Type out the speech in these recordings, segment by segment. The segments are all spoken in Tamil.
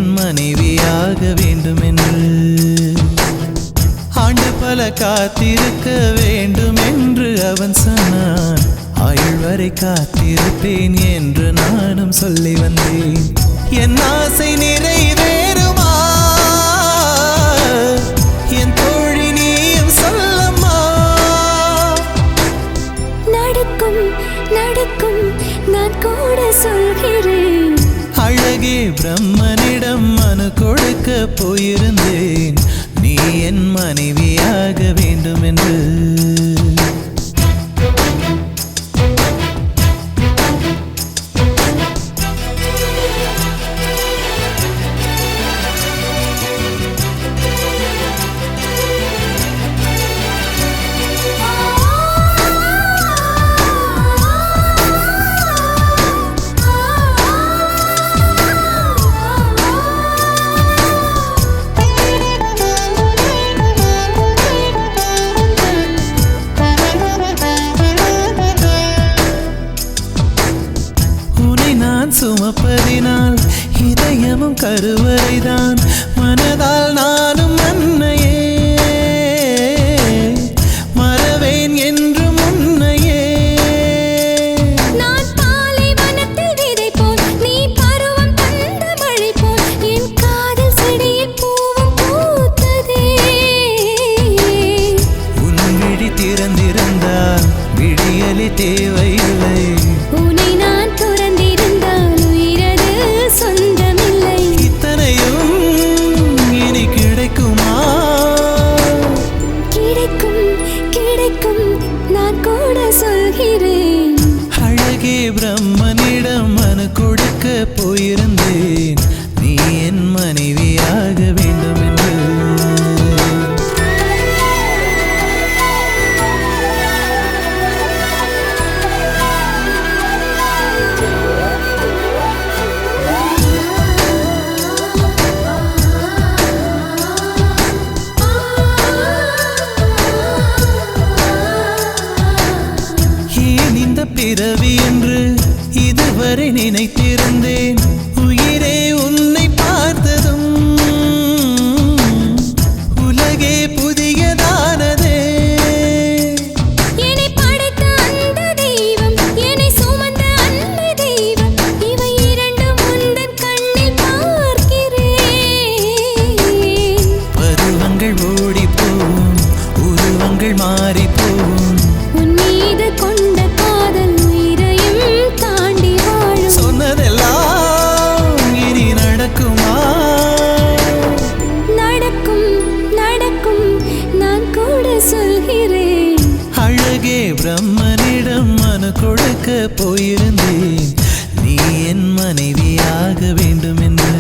என் மனைவியாக வேண்டும் என்று ஆண்டு பல காத்திருக்க வேண்டும் என்று அவன் சொன்னான். ஆயுள் வரை காத்திருப்பேன் என்று நானும் சொல்லி வந்தேன். என் ஆசை நிறைவேறுமா என் தோழி நீயும் சொல்லம்மா. நடக்கும் நடக்கும் நான் கூட சொல்கிறேன். அழகே பிரம்மனிடம் மனு கொடுக்க போயிருந்தேன். நீ என் மனைவியாக வேண்டும் என்று. சுமப்பதினால் இதயமும் கருவறைதான். மனதால் நானும் அன்னையே மறவேன் என்று முன்னையே. நான் பாலைவனத்தில் விதை போல், நீ பருவம் தந்த மழை போல், என் காதல் செடியில் பூவும் பூத்ததே. உன் விழி திறந்திருந்தால் விடியலி தேவையில்லை. உன்னை நான் துறந்திருந்தால் உயிரது சொந்தமில்லை. இத்தனையும் இனி கிடைக்குமா? கிடைக்கும் கிடைக்கும் நான் கூட சொல்கிறேன். அழகே பிரம்மனிடம் மனு கொடுக்க போயிருந்தேன். நீ என் மனைவியாக வேண்டும் என்று. ஏன் இந்த பிறவி என்று இதுவரை நினைத்திருந்தேன். உயிரே உன்னை பார்த்ததும் உலகே புதியதானதே. என்னை படைத்த அந்த தெய்வம், என்னை சுமந்த அந்த தெய்வம், இவை இரண்டும் உந்தன் கண்ணில் பார்க்கிறேன். பருவங்கள் ஓடிப்போம், உருவங்கள் மாறிப்போம். உன் மீது கொண்ட காதல் உயிரையும் தாண்டி வாழும். சொன்னதெல்லாம் இனி நடக்குமா? நடக்கும் நடக்கும் நான் கூட சொல்கிறேன். அழகே பிரம்மனிடம் மனு கொடுக்க போயிருந்தேன். நீ என் மனைவியாக வேண்டும் என்று.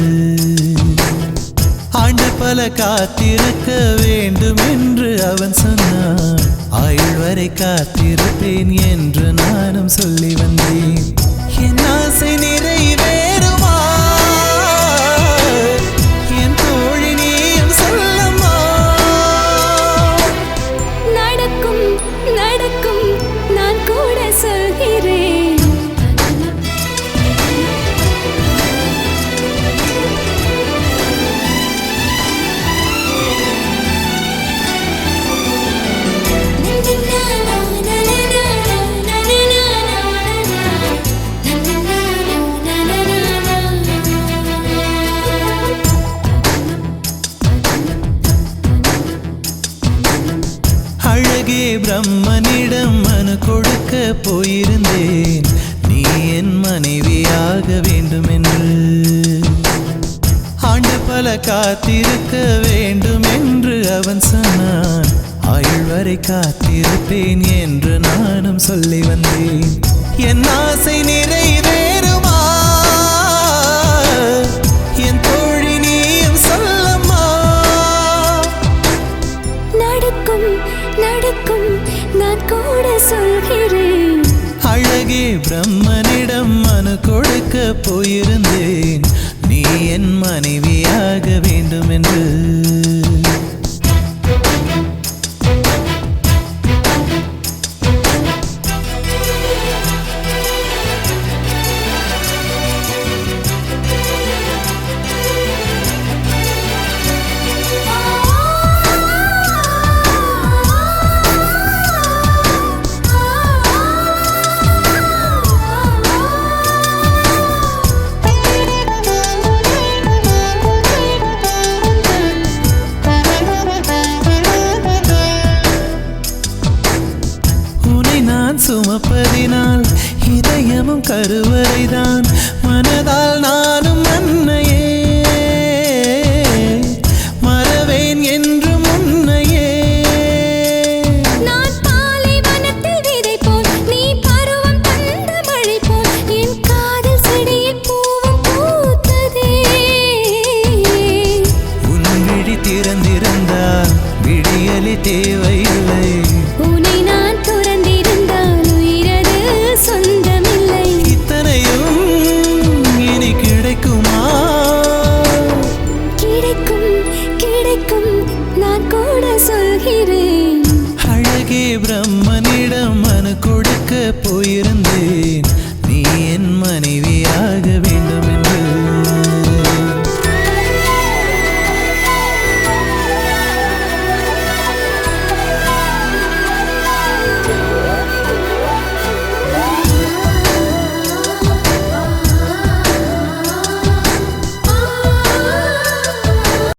ஆண்டு பல காத்திருக்க வேண்டும் என்று அவன் சொன்னான். ஆயுள் வரை காத்திருப்பேன் என்று நானும் சொல்லி வந்தேன். என் ஆசை நிறைவேறுமா என் தோழி நீயும் சொல்லம்மா. நடக்கும் நடக்கும் நான் கூட சொல்கிறேன். அழகே பிரம்மனிடம் மனு கொடுக்க போயிருந்தேன். நீ என் மனைவியாக வேண்டும் என்று. ஆண்டு பல காத்திருக்க வேண்டும் என்று அவன் சொன்னான். ஆயுள் வரை காத்திருப்பேன் என்று நானும் சொல்லி வந்தேன். என் ஆசை நிறைவேறுமா என் தோழி நீயும் சொல்லம்மா. நடக்கும் நடக்கும் நான் கூட சொல்கிறேன். அழகே பிரம்மனிடம் மனு கொடுக்க போயிருந்தேன். நீ என் மனைவியாக வேண்டும் என்று.